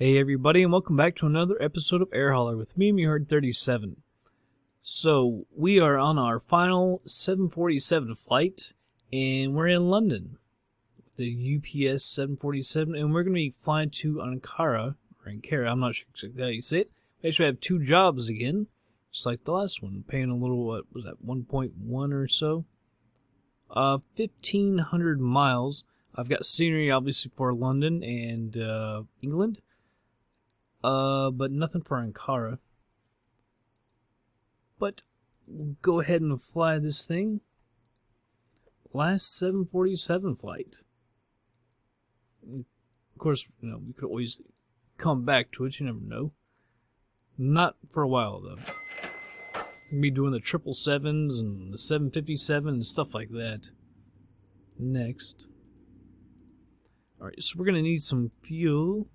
Hey everybody, and welcome back to another episode of Air Hauler with me, Meherd37. So, we are on our final 747 flight, and we're in London. The UPS 747, and we're going to be flying to Ankara, or Ankara, I'm not sure exactly how you say it. We actually have two jobs again, just like the last one, paying a little, what was that, 1.1 or so? 1,500 miles. I've got scenery, obviously, for London and England. But nothing for Ankara. But we'll go ahead and fly this thing. Last 747 flight. Of course, you know, we could always come back to it, you never know. Not for a while, though. We'll be doing the 777s and the 757 and stuff like that. Next. Alright, so we're going to need some fuel.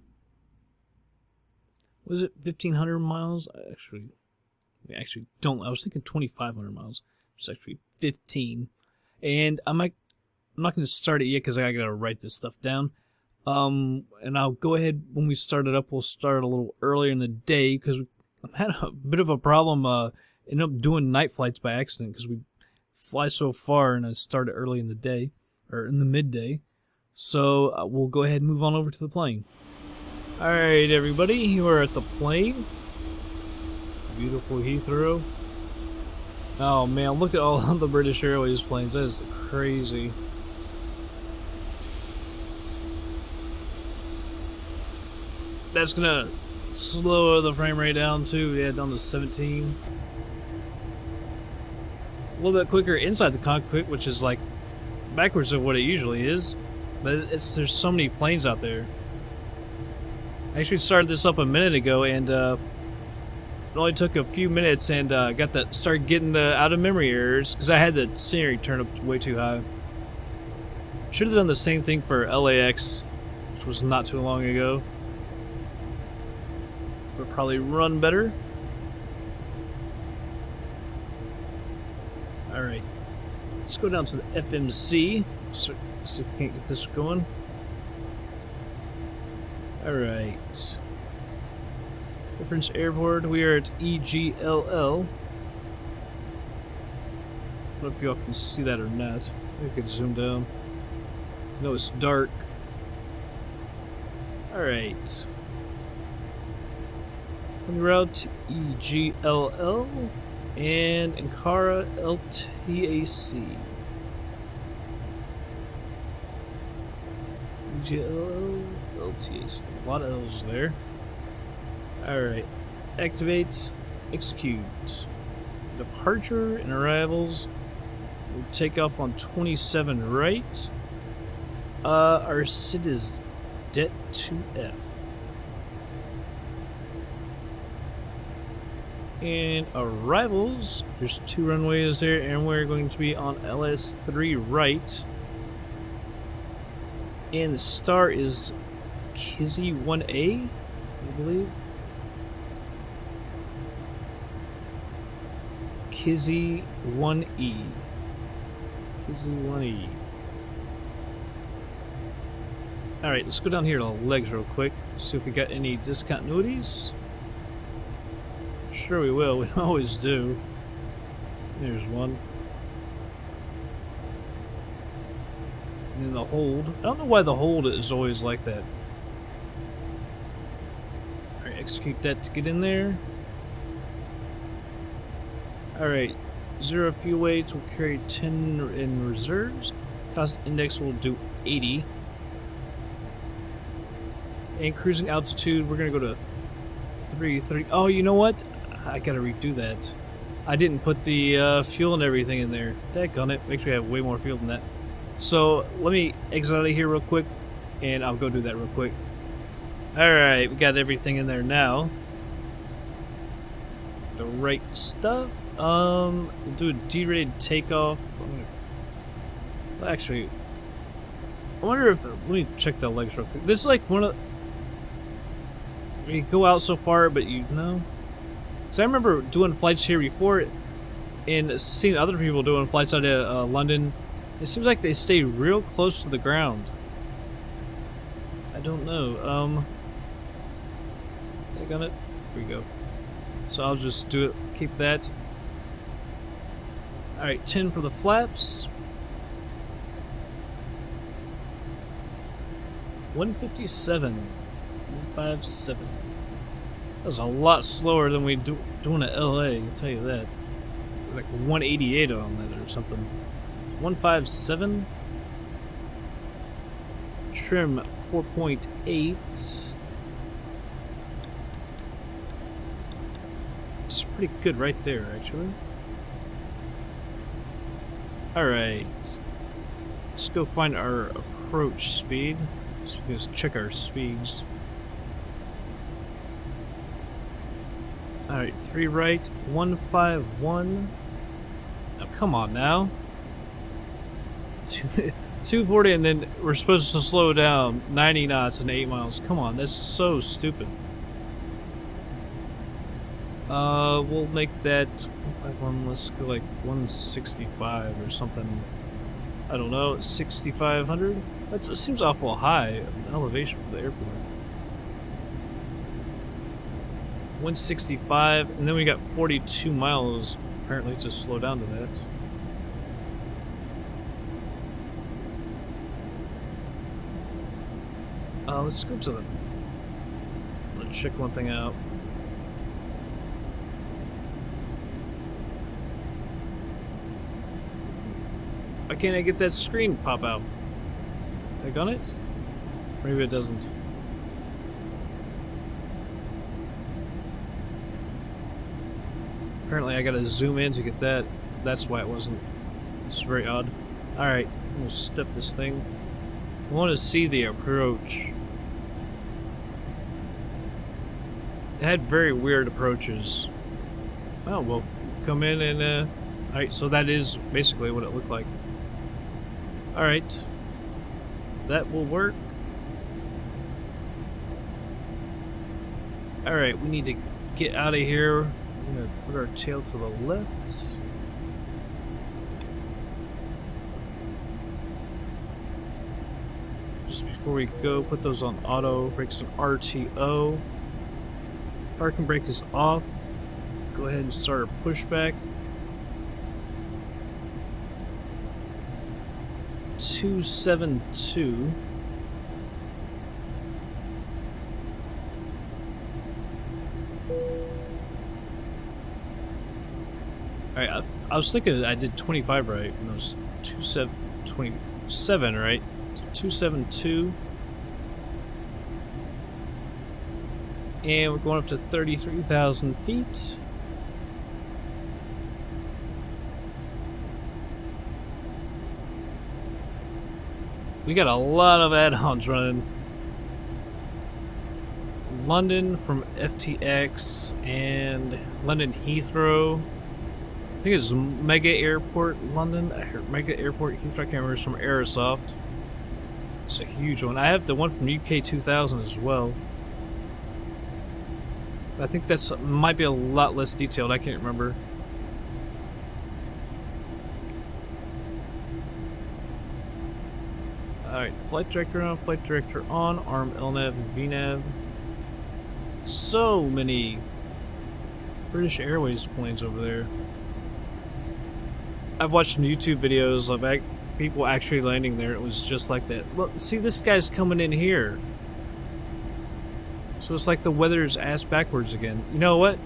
Was it 1,500 miles? I actually don't. I was thinking 2,500 miles. It's actually 15. And I'm not going to start it yet because I got to write this stuff down. And I'll go ahead, when we start it up, we'll start a little earlier in the day because I've had a bit of a problem. Ended up doing night flights by accident because we fly so far and I started early in the day, or in the midday. So we'll go ahead and move on over to the plane. Alright everybody, we're at the plane. Beautiful Heathrow. Oh man, look at all the British Airways planes. That is crazy. That's gonna slow the frame rate down too, yeah, down to 17. A little bit quicker inside the cockpit, which is like backwards of what it usually is. But there's so many planes out there. I actually started this up a minute ago, and it only took a few minutes, and started getting the out of memory errors because I had the scenery turned up way too high. Should have done the same thing for LAX, which was not too long ago. Would probably run better. All right, let's go down to the FMC. See if we can't get this going. Alright. Reference airport, we are at EGLL. I don't know if y'all can see that or not. I could zoom down. No, it's dark. Alright. En route to EGLL and Ankara LTAC. EGLL. LTAC. A lot of L's there. Alright. Activate. Execute. Departure and arrivals. We'll take off on 27 right. Our SID is Det 2F. And arrivals. There's 2 runways there, and we're going to be on LS3 right. And the star is Kizzy 1A, I believe. Kizzy 1E. Kizzy 1E. Alright, let's go down here to the legs real quick. See if we got any discontinuities. Sure we will, we always do. There's one. And then the hold. I don't know why the hold is always like that. Alright, execute that to get in there. Alright, 0 fuel weights will carry 10 in reserves. Cost index will do 80. And cruising altitude, we're going to go to 330. Oh, you know what? I got to redo that. I didn't put the fuel and everything in there. Daggone it. Make sure we have way more fuel than that. So, let me exit out of here real quick, and I'll go do that real quick. Alright, we got everything in there now. The right stuff. We'll do a D-rated takeoff. Well, actually, I wonder if... Let me check the legs real quick. This is like one of... You go out so far, but you know... So I remember doing flights here before, and seeing other people doing flights out of London. It seems like they stay real close to the ground. I don't know. Click on it. Here we go. So I'll just do it. Keep that. Alright, 10 for the flaps. 157. 157. That was a lot slower than we doing at LA, I'll tell you that. Like 188 on that or something. 157. Trim 4.8. It's pretty good right there, actually. Alright. Let's go find our approach speed. So let's check our speeds. Alright, 3 right, 151. Oh, come on now. 240, and then we're supposed to slow down 90 knots and 8 miles. Come on, that's so stupid. We'll make that 151, let's go like 165 or something. I don't know, 6,500? That seems awful high elevation for the airport. 165, and then we got 42 miles apparently to slow down to that. Let's go to the... Let's check one thing out. Why can't I get that screen pop out? Click on it? Maybe it doesn't. Apparently I gotta zoom in to get that. That's why it wasn't. It's very odd. Alright, we'll step this thing. I want to see the approach. It had very weird approaches. Oh, we'll come in and... Alright, so that is basically what it looked like. Alright. That will work. Alright, we need to get out of here. We're going to put our tail to the left. Just before we go, put those on auto. Brakes on RTO. Parking brake is off. Go ahead and start our pushback. 272. Alright, I was thinking I did 25 right, and it was 27, right? 272. And we're going up to 33,000 feet. We got a lot of add-ons running. London from FTX and London Heathrow. I think it's Mega Airport London. I heard Mega Airport Heathrow. I can't remember. It's from Aerosoft. It's a huge one. I have the one from UK 2000 as well. I think that's might be a lot less detailed. I can't remember. Alright, flight director on, arm LNAV and VNAV. So many British Airways planes over there. I've watched some YouTube videos of people actually landing there. It was just like that. Look, see, this guy's coming in here. So it's like the weather's ass backwards again. You know what?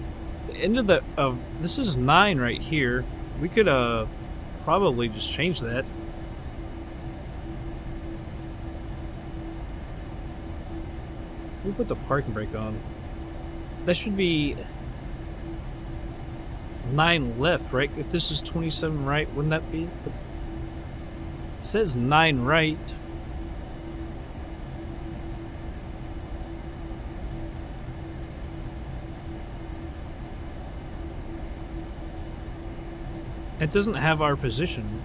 The end of the... this is 9 right here. We could probably just change that. We put the parking brake on. That should be 9 left, right? If this is 27 right, wouldn't that be? It says 9 right. It doesn't have our position.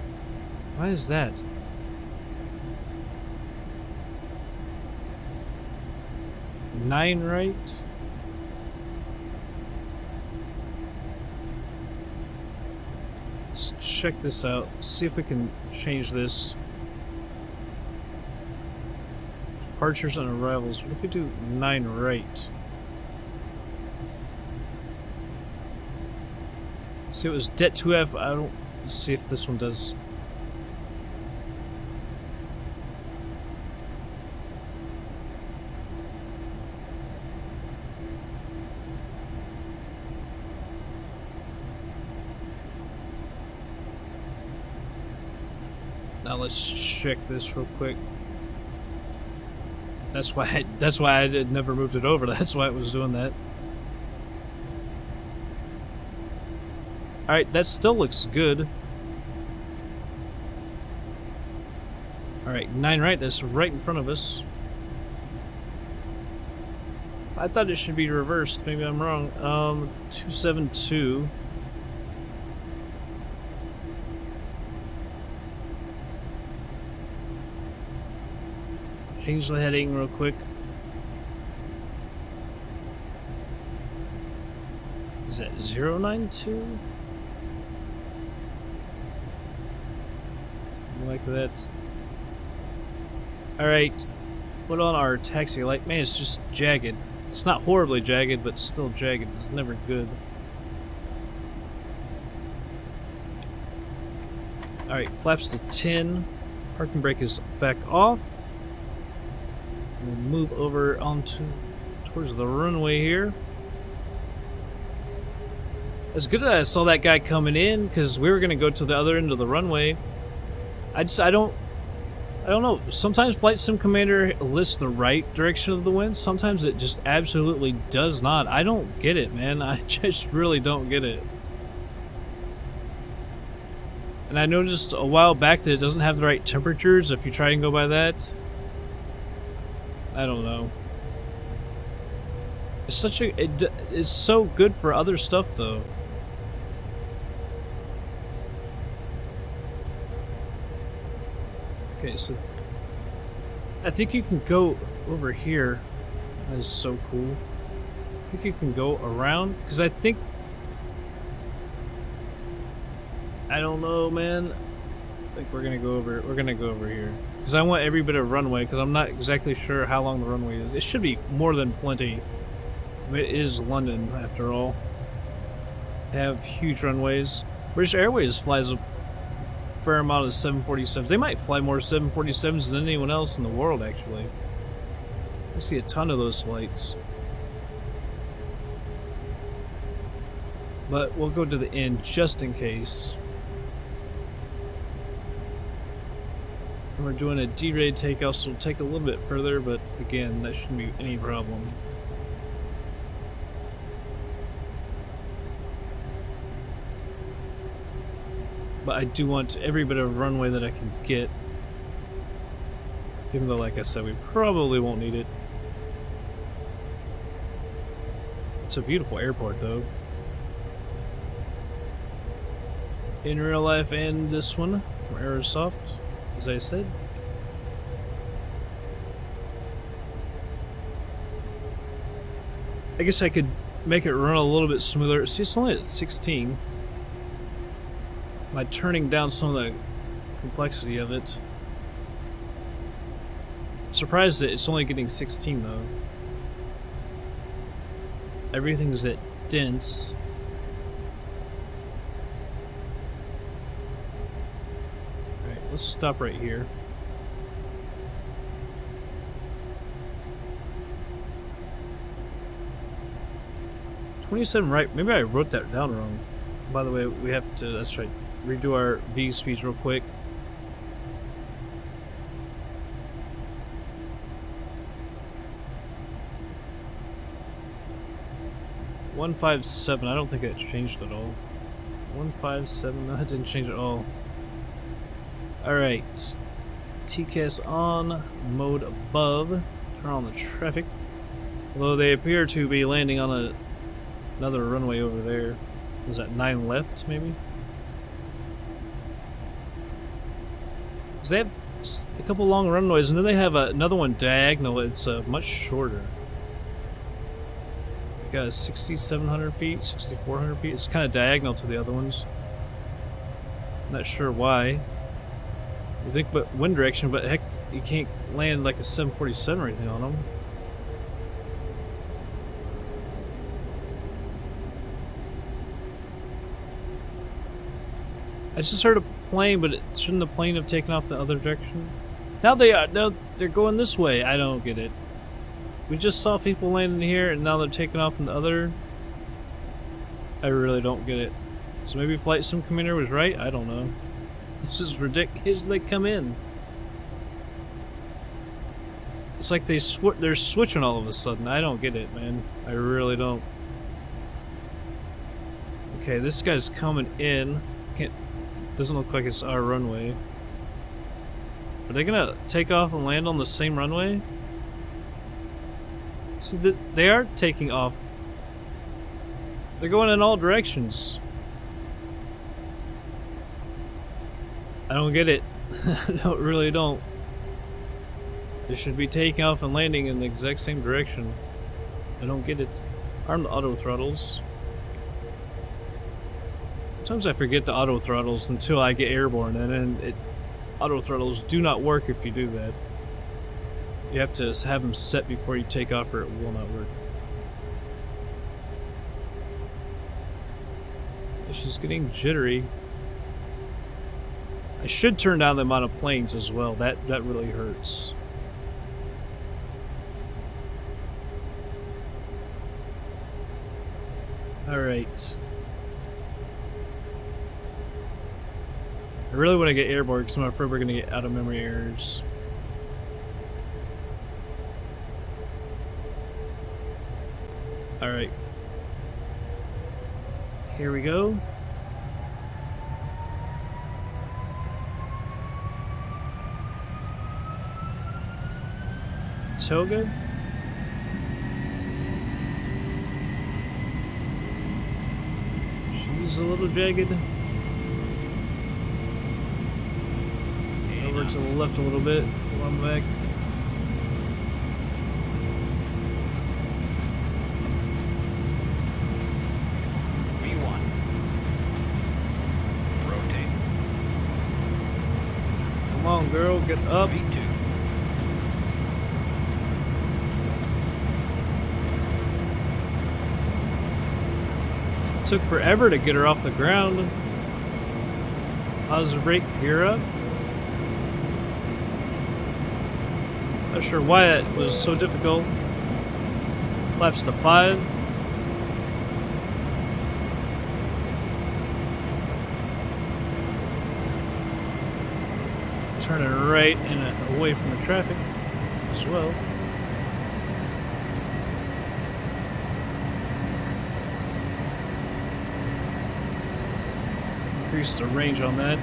Why is that? Nine right. Let's check this out. See if we can change this. Departures and arrivals. What if we do 9 right? See, it was Det 2F. I don't. Let's see if this one does. Now let's check this real quick. That's why I had never moved it over. That's why it was doing that. Alright, that still looks good. Alright, 9 right, that's right in front of us. I thought it should be reversed, maybe I'm wrong. 272. Change the heading real quick. Is that 092? Like that. Alright. Put on our taxi light. Man, it's just jagged. It's not horribly jagged, but still jagged. It's never good. Alright, flaps to 10. Parking brake is back off. We'll move over towards the runway here. It's good that I saw that guy coming in, because we were going to go to the other end of the runway. I don't know. Sometimes FlightSim Commander lists the right direction of the wind. Sometimes it just absolutely does not. I don't get it, man. I just really don't get it. And I noticed a while back that it doesn't have the right temperatures if you try and go by that. I don't know. It's such a... it's so good for other stuff, though. Okay, so I think you can go over here. That is so cool. I think you can go around, because I think... I don't know, man. I think we're gonna go over here. Because I want every bit of runway, because I'm not exactly sure how long the runway is. It should be more than plenty. It is London, after all. They have huge runways. British Airways flies a fair amount of 747s. They might fly more 747s than anyone else in the world, actually. I see a ton of those flights. But we'll go to the end just in case. And we're doing a D-rated takeoff, so it'll take a little bit further, but again, that shouldn't be any problem. But I do want every bit of runway that I can get. Even though, like I said, we probably won't need it. It's a beautiful airport, though. In real life and this one from Aerosoft, as I said. I guess I could make it run a little bit smoother. See, it's only at 16. By turning down some of the complexity of it. I'm surprised that it's only getting 16 though. Everything's that dense. Alright, let's stop right here. $27 right. Maybe I wrote that down wrong. By the way, we have to, that's right, redo our V speeds real quick. $157. I don't think it changed at all. 157. No, it didn't change at all. Alright. TCAS on. Mode above. Turn on the traffic. Although they appear to be landing on another runway over there. Was that 9 left, maybe? Because they have a couple long runways, and then they have another one diagonal. It's much shorter. They got 6,700 feet, 6,400 feet. It's kind of diagonal to the other ones. Not sure why. You think but wind direction, but heck, you can't land like a 747 or anything on them. I just heard a plane, but shouldn't the plane have taken off the other direction? Now they are. Now they're going this way. I don't get it. We just saw people landing here, and now they're taking off in the other. I really don't get it. So maybe FlightSim Commander was right? I don't know. This is ridiculous. They come in. It's like they're switching all of a sudden. I don't get it, man. I really don't. Okay, this guy's coming in. Doesn't look like it's our runway. Are they gonna take off and land on the same runway? See, they are taking off. They're going in all directions. I don't get it. No, really don't. They should be taking off and landing in the exact same direction. I don't get it. Arm the auto throttles. Sometimes I forget the auto throttles until I get airborne, and then auto throttles do not work if you do that. You have to have them set before you take off, or it will not work. She's getting jittery. I should turn down the amount of planes as well. That really hurts. All right. I really want to get airborne because I'm afraid we're going to get out of memory errors. Alright. Here we go. Toga. She's a little jagged. Over to the left a little bit. Come on back. V1. Rotate. Come on, girl, get up. V2. It took forever to get her off the ground. Positive brake, gear up. Not sure why it was so difficult. Flaps to 5. Turning right and away from the traffic as well. Increase the range on that.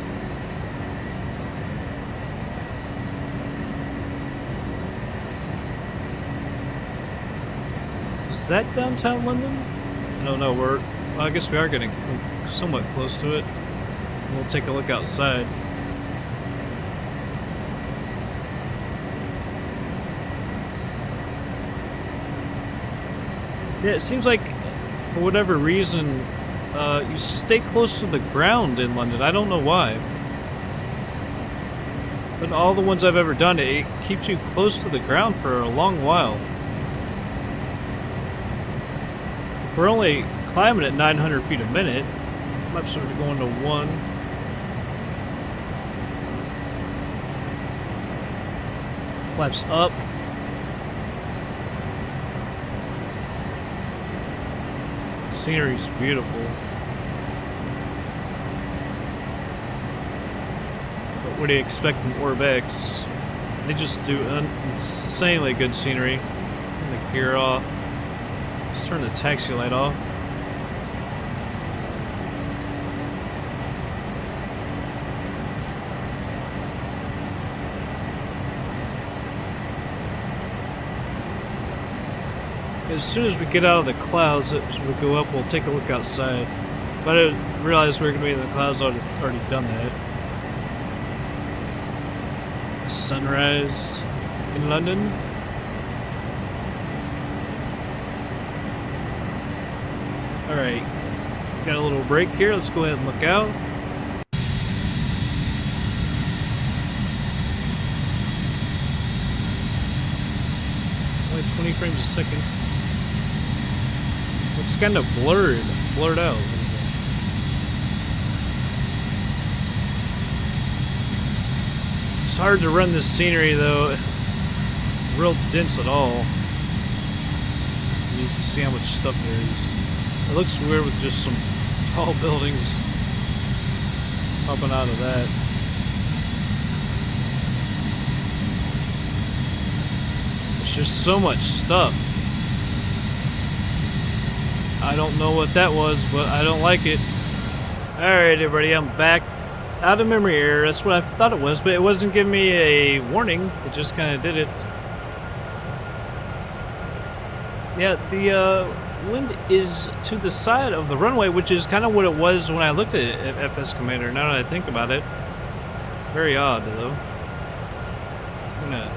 Is that downtown London? I don't know. Well, I guess we are getting somewhat close to it. We'll take a look outside. Yeah, it seems like, for whatever reason, you stay close to the ground in London. I don't know why. But all the ones I've ever done, it keeps you close to the ground for a long while. We're only climbing at 900 feet a minute. I'm sort of going to 1. Flaps up. Scenery's beautiful. But what do you expect from Orbex? They just do insanely good scenery. Turn the gear off. Just turn the taxi light off. As soon as we get out of the clouds, as we go up, we'll take a look outside. But I didn't realize we were going to be in the clouds. I'd already done that. Sunrise in London. Alright, got a little break here. Let's go ahead and look out. Only 20 frames a second. It's kind of blurred out. hard to run this scenery though. Real dense at all. You can see how much stuff there is. It looks weird with just some tall buildings popping out of that. There's just so much stuff. I don't know what that was, but I don't like it. Alright everybody, I'm back. Out of memory error, that's what I thought it was, but it wasn't giving me a warning. It just kind of did it. Yeah, the wind is to the side of the runway, which is kind of what it was when I looked at it at FS Commander, now that I think about it. Very odd, though. I'm gonna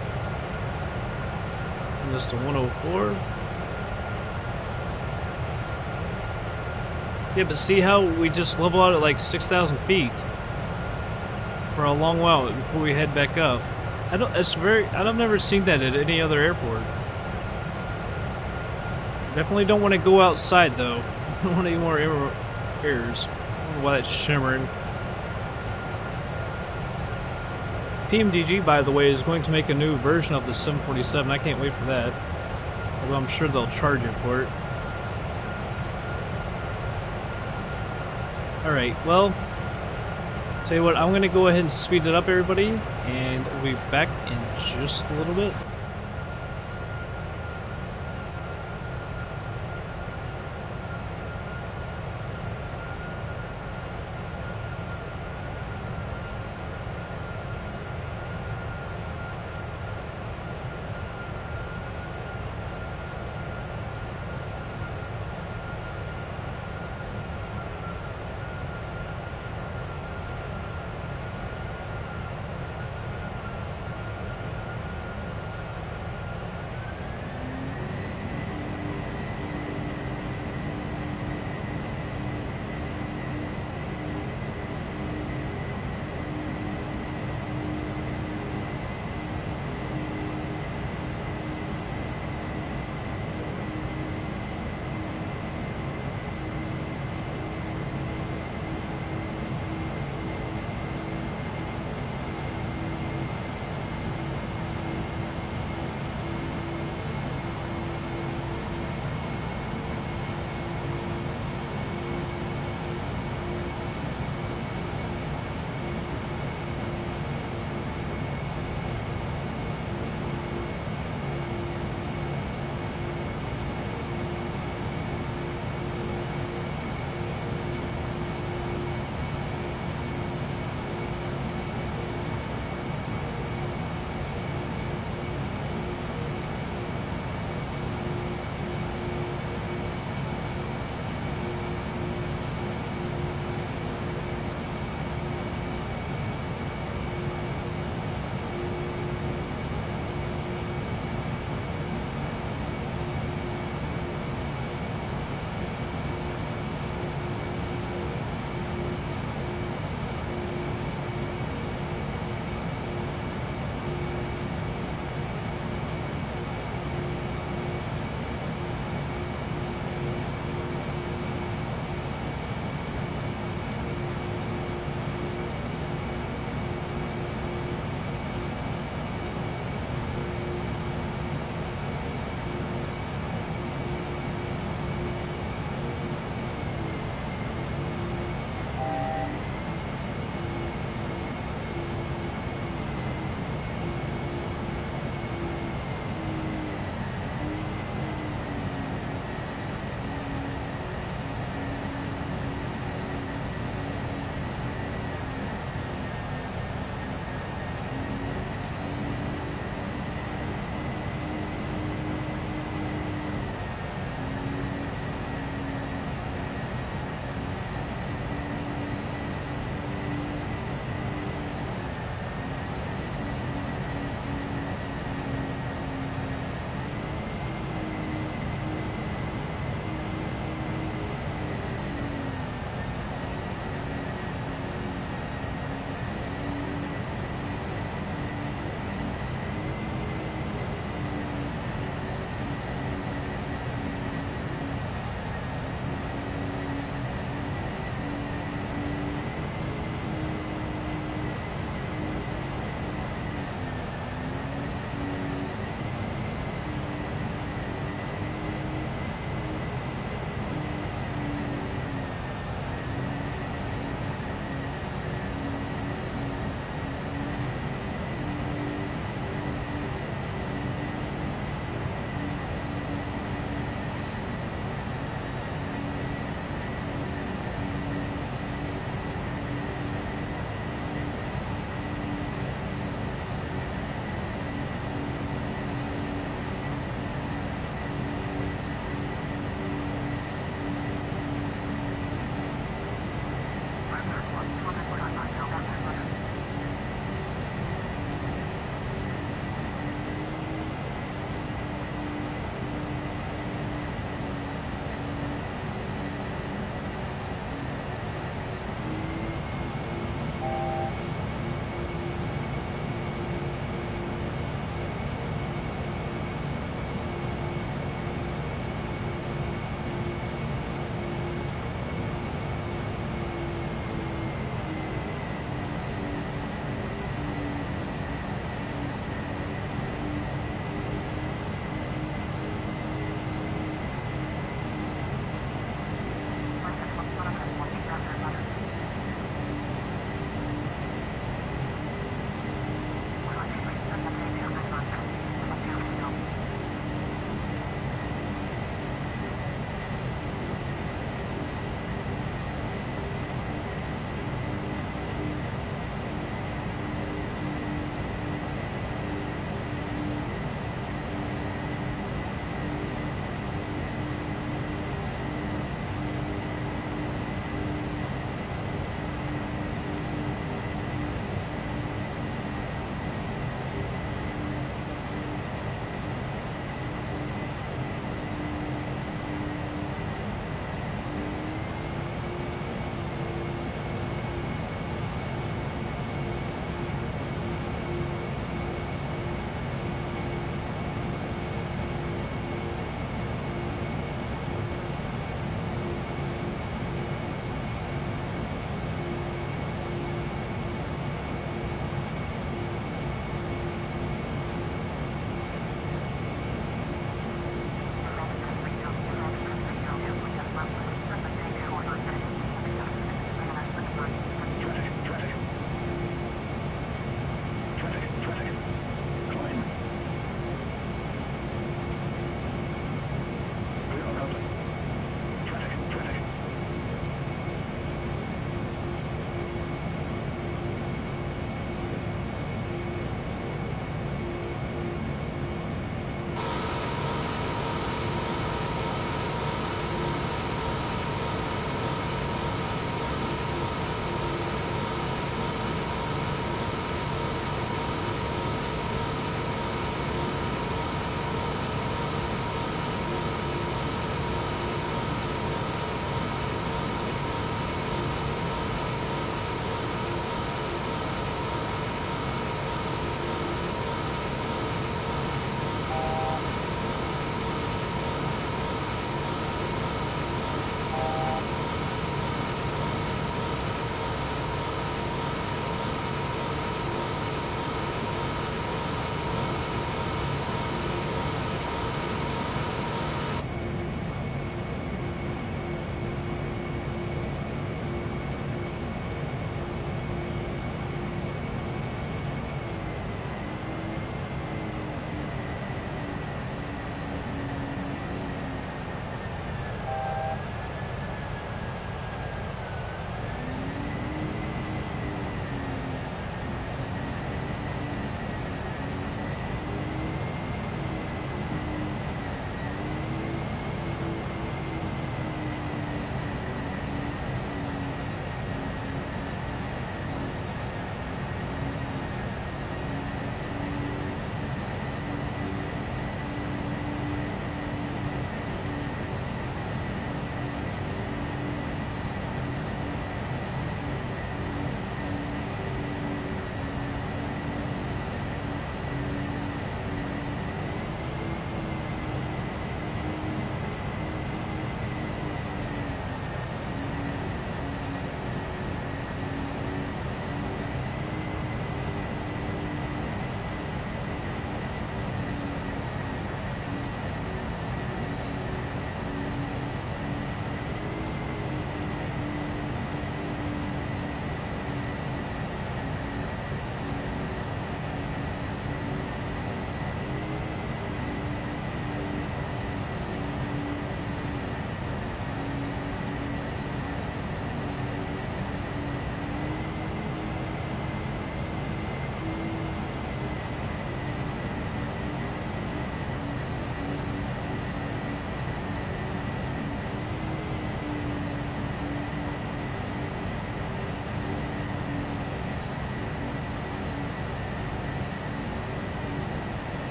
turn this to 104. Yeah, but see how we just level out at like 6,000 feet for a long while before we head back up. I've never seen that at any other airport. Definitely don't want to go outside though. I don't want any more errors. I don't know why that's shimmering. PMDG, by the way, is going to make a new version of the 747. I can't wait for that. Although I'm sure they'll charge you for it. Alright, well, tell you what, I'm going to go ahead and speed it up, everybody, and we'll be back in just a little bit.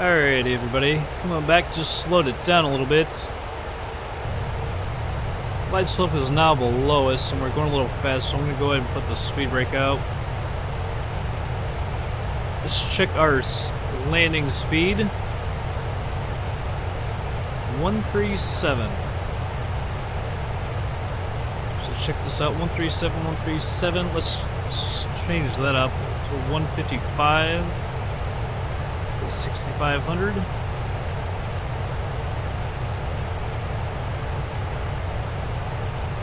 Alrighty, everybody. Come on back, just slowed it down a little bit. Glide slope is now below us, and we're going a little fast, so I'm going to go ahead and put the speed brake out. Let's check our landing speed. 137. So check this out, 137, 137. Let's change that up to 155. 6,500.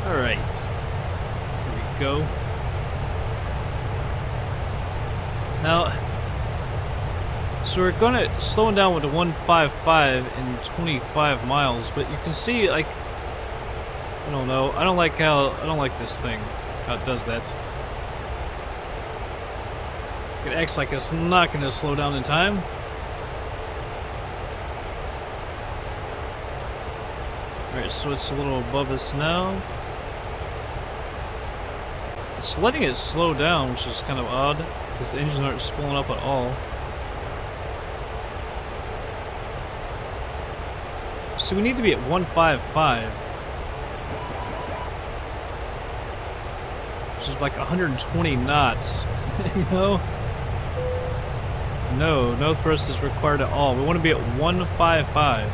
Alright. Here we go. Now, so we're gonna slowing down with the 155 and 25 miles, but you can see, like, I don't know. I don't like this thing, how it does that. It acts like it's not gonna slow down in time. Alright, so it's a little above us now. It's letting it slow down, which is kind of odd, because the engines aren't spooling up at all. So we need to be at 155. Which is like 120 knots, you know? No thrust is required at all. We want to be at 155.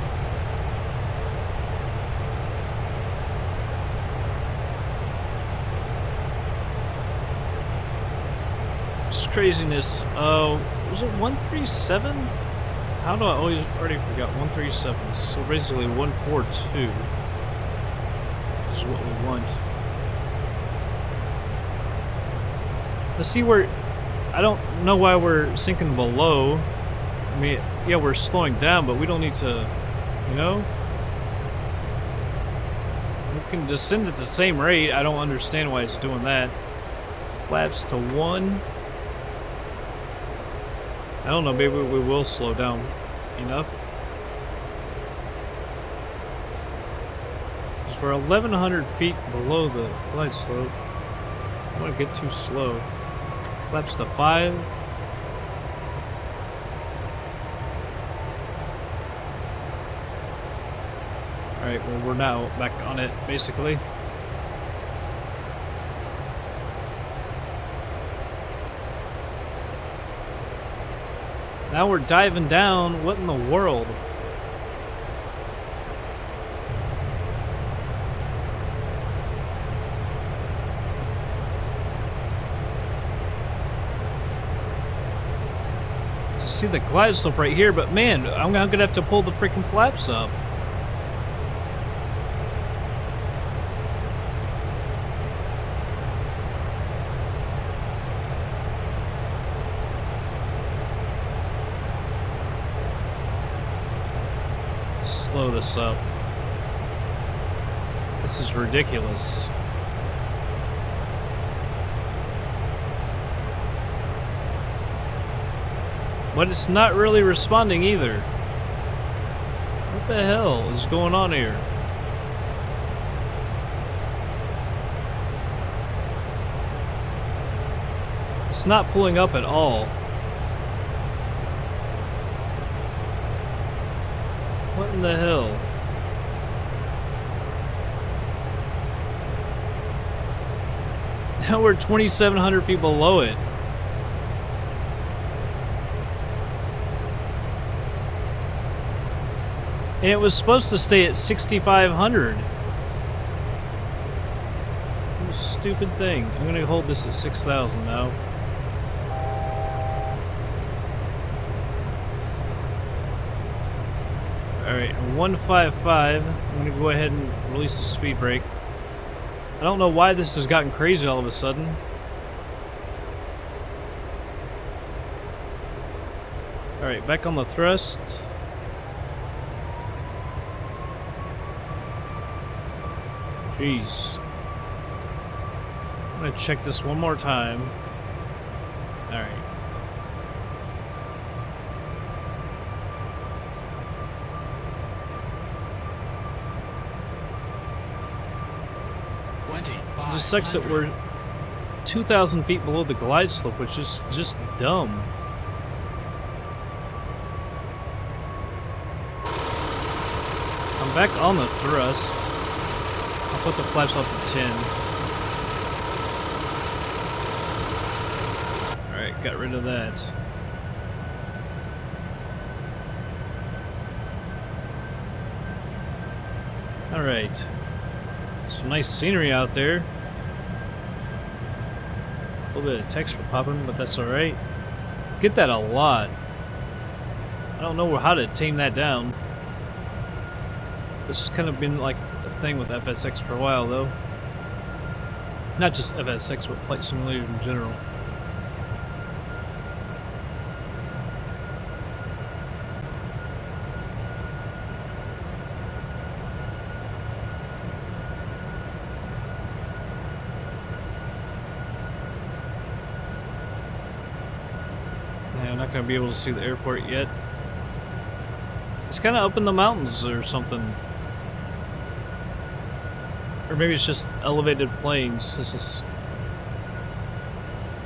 Craziness. Was it 137? How do I already forgot? 137. So basically 142 is what we want. Let's see where. I don't know why we're sinking below. I mean, yeah, we're slowing down, but we don't need to, you know? We can descend at the same rate. I don't understand why it's doing that. Flaps to 1. I don't know, maybe we will slow down enough. Because we're 1,100 feet below the glide slope. I don't want to get too slow. Flaps to 5. Alright, well, we're now back on it, basically. Now we're diving down. What in the world? You see the glide slope right here, but man, I'm gonna have to pull the freaking flaps up. Slow this up. This is ridiculous. But it's not really responding either. What the hell is going on here? It's not pulling up at all. What in the hell? Now we're 2,700 feet below it. And it was supposed to stay at 6,500. Stupid thing. I'm gonna hold this at 6,000 now. Alright, 155. I'm gonna go ahead and release the speed brake. I don't know why this has gotten crazy all of a sudden. Alright, back on the thrust. Jeez. I'm gonna check this one more time. Alright. It just sucks that we're 2,000 feet below the glide slope, which is just dumb. Back on the thrust. I'll put the flaps out to 10. Alright, got rid of that. Alright. Some nice scenery out there. A little bit of text for popping, but that's alright. Get that a lot. I don't know how to tame that down. This has kind of been like a thing with FSX for a while, though. Not just FSX, but flight simulators in general. Yeah, I'm not going to be able to see the airport yet. It's kind of up in the mountains or something. Or maybe it's just elevated plains. This is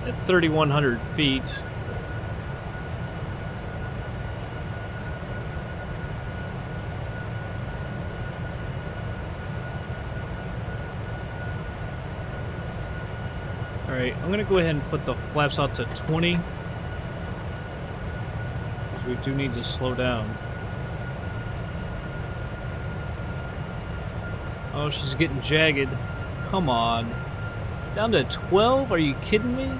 at 3,100 feet. Alright, I'm going to go ahead and put the flaps out to 20. Because we do need to slow down. Oh, she's getting jagged. Come on. Down to 12? Are you kidding me?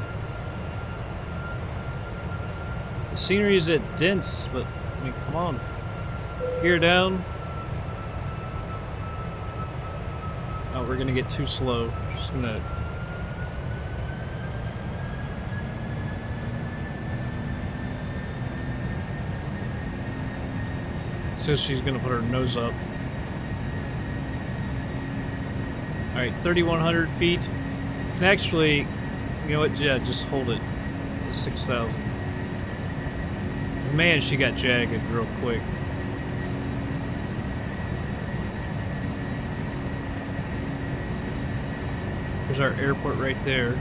The scenery is at dense, but, I mean, come on. Gear down. Oh, we're gonna get too slow. Just gonna... So she's gonna put her nose up. Alright, 3,100 feet. You can actually, you know what, yeah, just hold it at 6,000. Man, she got jagged real quick. There's our airport right there.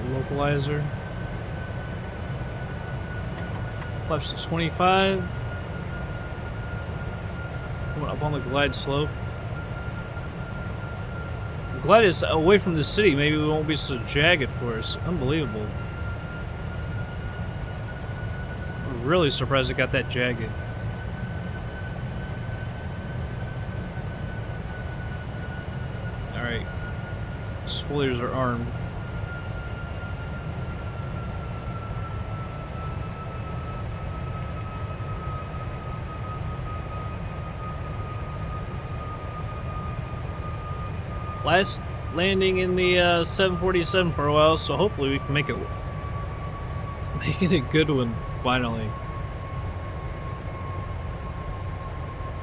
The localizer. Flaps to 25. Up on the glide slope. The glide is away from the city. Maybe we won't be so jagged for us. Unbelievable. I'm really surprised it got that jagged. Alright. Spoilers are armed. Last landing in the 747 for a while, so hopefully we can make it a good one finally.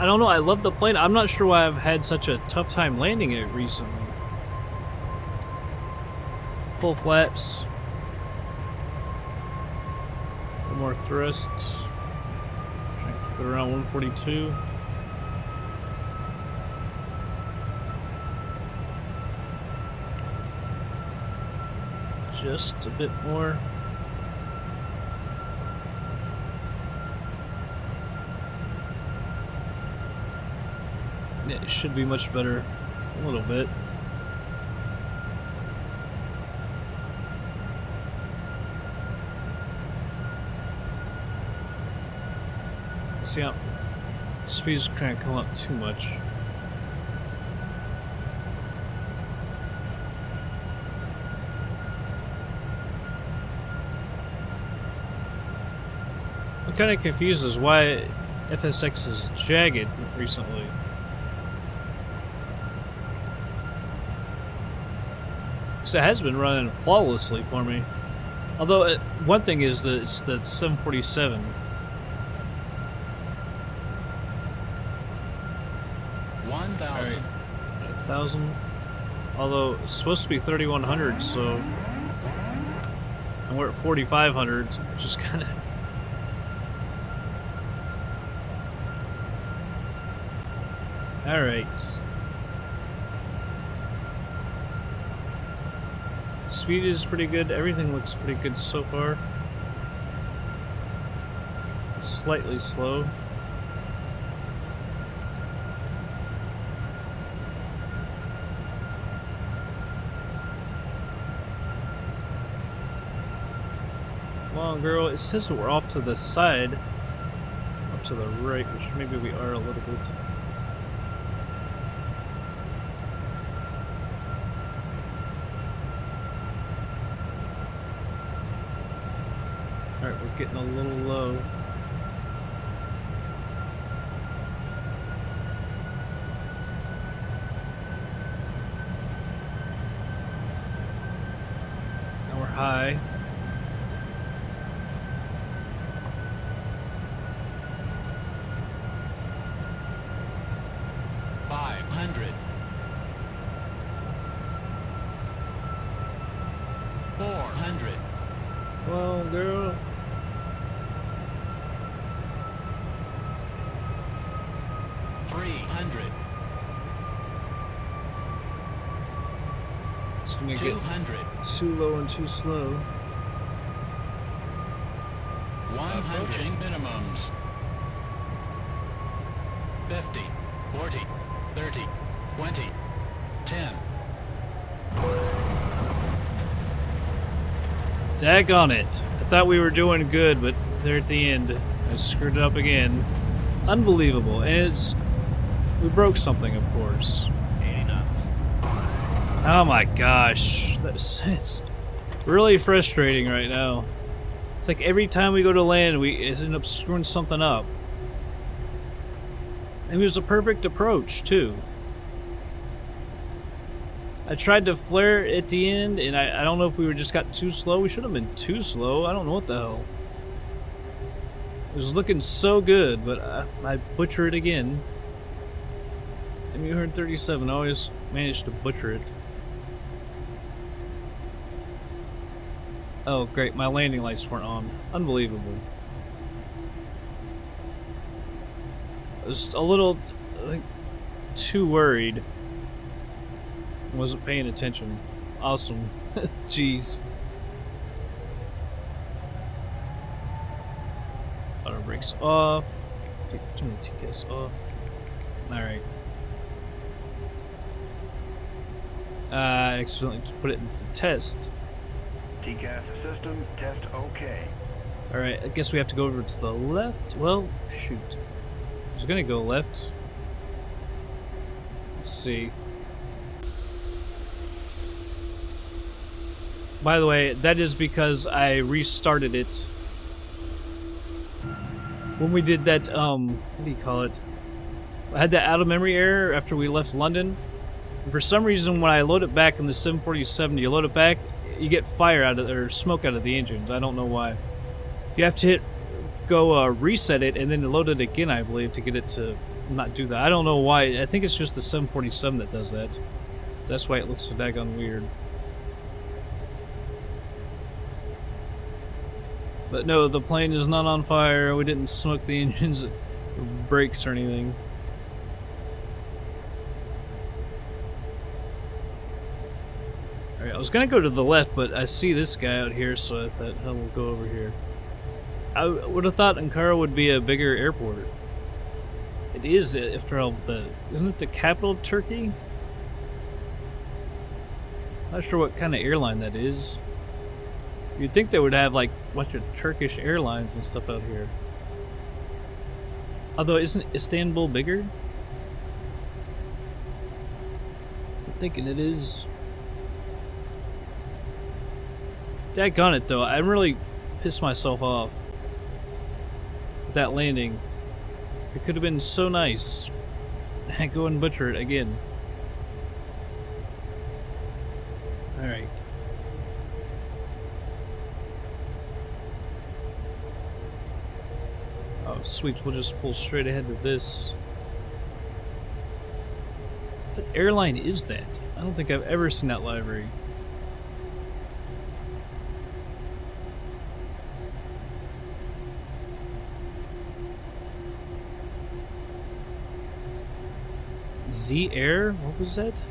I don't know, I love the plane. I'm not sure why I've had such a tough time landing it recently. Full flaps. A little more thrust. Trying to keep it around 142. Just a bit more. It should be much better. A little bit. See how the speed's kind of come up too much. Kind of confused as why FSX is jagged recently. So it has been running flawlessly for me. Although one thing is that it's the 747. Alright, 1,000. Although it's supposed to be 3,100, so and we're at 4,500, which is kind of. Alright. Speed is pretty good. Everything looks pretty good so far. Let's slightly slow. Come on, girl. It says we're off to the side. Off to the right, which maybe we are a little bit. Alright, we're getting a little low. Now we're high. Well, girl. It's gonna get too low and too slow. 100 minimums. 50, 40, 30, 20, 10. Daggone it. I thought we were doing good, but there at the end, I screwed it up again. Unbelievable. And we broke something, of course. 80 knots. Oh my gosh. It's really frustrating right now. It's like every time we go to land, we end up screwing something up. And it was a perfect approach, too. I tried to flare at the end, and I don't know if we just got too slow. We should have been too slow. I don't know what the hell. It was looking so good, but I butchered it again. MU-137, I always managed to butcher it. Oh, great. My landing lights weren't on. Unbelievable. I was a little, I think, too worried. Wasn't paying attention. Awesome. Jeez. Auto brakes off. Turn the TKS off. Alright. I accidentally put it into test. TCAS system, test okay. Alright, I guess we have to go over to the left. Well, shoot. I was gonna go left. Let's see. By the way, that is because I restarted it when we did that, what do you call it? I had that out of memory error after we left London. And for some reason, when I load it back in the 747, you load it back, you get fire out of, or smoke out of the engines. I don't know why. You have to reset it and then load it again, I believe, to get it to not do that. I don't know why. I think it's just the 747 that does that. So that's why it looks so daggone weird. But no, the plane is not on fire. We didn't smoke the engines, or brakes, or anything. Alright, I was gonna go to the left, but I see this guy out here, so I thought, hell, we'll go over here. I would have thought Ankara would be a bigger airport. It is, after all, isn't it the capital of Turkey? Not sure what kind of airline that is. You'd think they would have, like, a bunch of Turkish airlines and stuff out here. Although, isn't Istanbul bigger? I'm thinking it is. Daggone it, though. I really pissed myself off with that landing. It could have been so nice. Go and butcher it again. Alright. Oh, sweet. We'll just pull straight ahead to this. What airline is that? I don't think I've ever seen that livery. Z Air? What was that?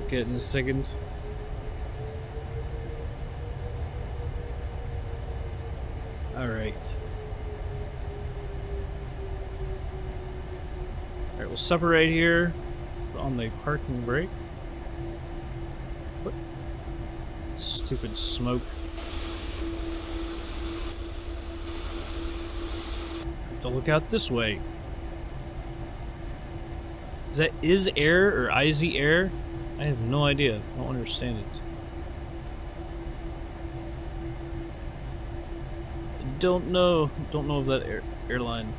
Look at it in a second. Alright. Alright, we'll separate here on the parking brake. What? Stupid smoke. Have to look out this way. Is that Is Air or IZ Air? I have no idea. I don't understand it. Don't know of that airline.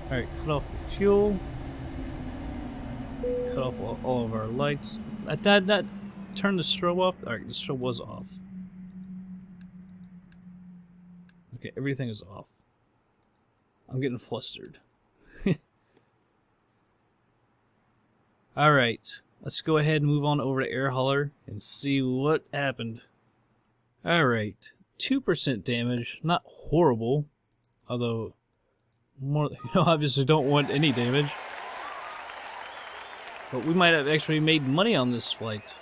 Alright, cut off the fuel. Cut off all of our lights. Did that turn the strobe off? Alright, the strobe was off. Okay, everything is off. I'm getting flustered. Alright, let's go ahead and move on over to air hauler and see what happened. Alright, 2% damage, not horrible, although more, obviously don't want any damage. But we might have actually made money on this flight,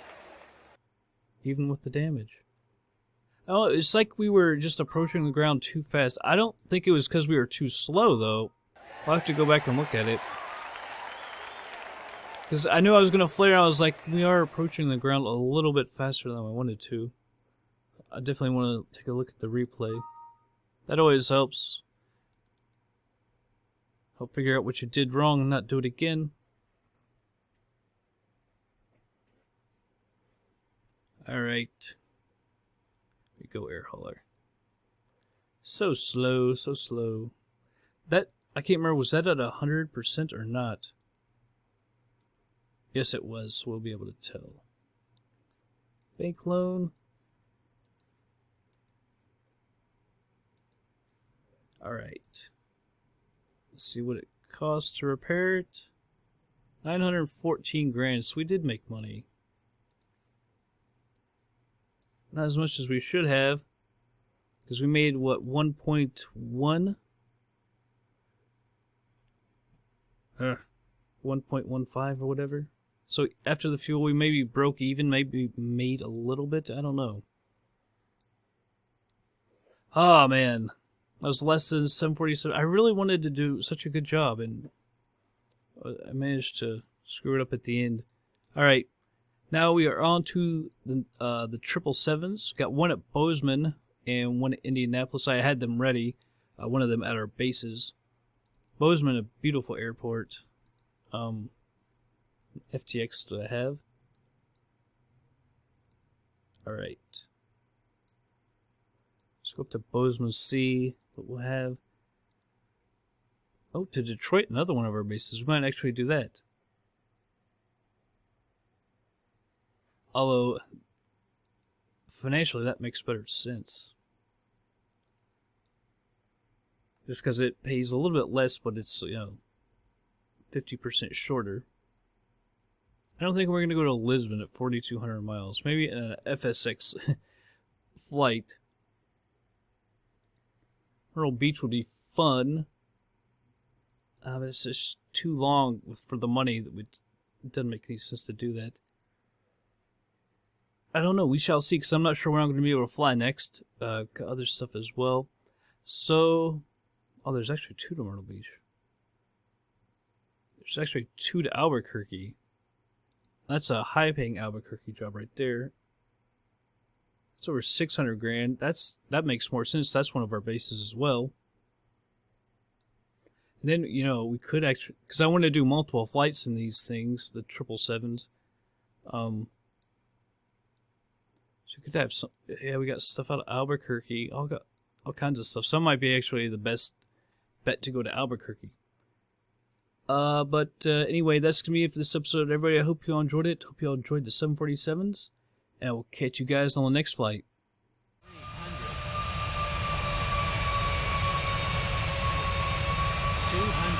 even with the damage. Oh, it's like we were just approaching the ground too fast. I don't think it was because we were too slow, though. I'll have to go back and look at it. Because I knew I was going to flare, and I was like, we are approaching the ground a little bit faster than I wanted to. I definitely want to take a look at the replay. That always helps. Help figure out what you did wrong and not do it again. Alright. We go air hauler. So slow, so slow. That, I can't remember, was that at 100% or not? Yes, it was, so we'll be able to tell. Bank loan. Alright. Let's see what it costs to repair it. 914 grand, so we did make money. Not as much as we should have, because we made, what, 1.1? 1.15 or whatever. So after the fuel, we maybe broke even, maybe made a little bit. I don't know. Oh, man. That was less than 747. I really wanted to do such a good job, and I managed to screw it up at the end. All right. Now we are on to the 777s. Got one at Bozeman and one at Indianapolis. I had them ready. One of them at our bases. Bozeman, a beautiful airport. FTX do I have? Alright. Let's go up to Bozeman, see what we'll have. Oh, to Detroit, another one of our bases. We might actually do that. Although, financially, that makes better sense. Just because it pays a little bit less, but it's, 50% shorter. I don't think we're going to go to Lisbon at 4,200 miles. Maybe an FSX flight. Myrtle Beach would be fun. But it's just too long for the money. It doesn't make any sense to do that. I don't know. We shall see, because I'm not sure where I'm going to be able to fly next. Got other stuff as well. So, oh, there's actually 2 to Myrtle Beach. There's actually 2 to Albuquerque. That's a high-paying Albuquerque job right there. It's over 600 grand. That makes more sense. That's one of our bases as well. And then, we could actually, because I want to do multiple flights in these things, the 777s. So we could have some. Yeah, we got stuff out of Albuquerque. All kinds of stuff. Some might be actually the best bet to go to Albuquerque. But anyway, that's going to be it for this episode, everybody. I hope you all enjoyed it. Hope you all enjoyed the 747s. And we'll catch you guys on the next flight. 200.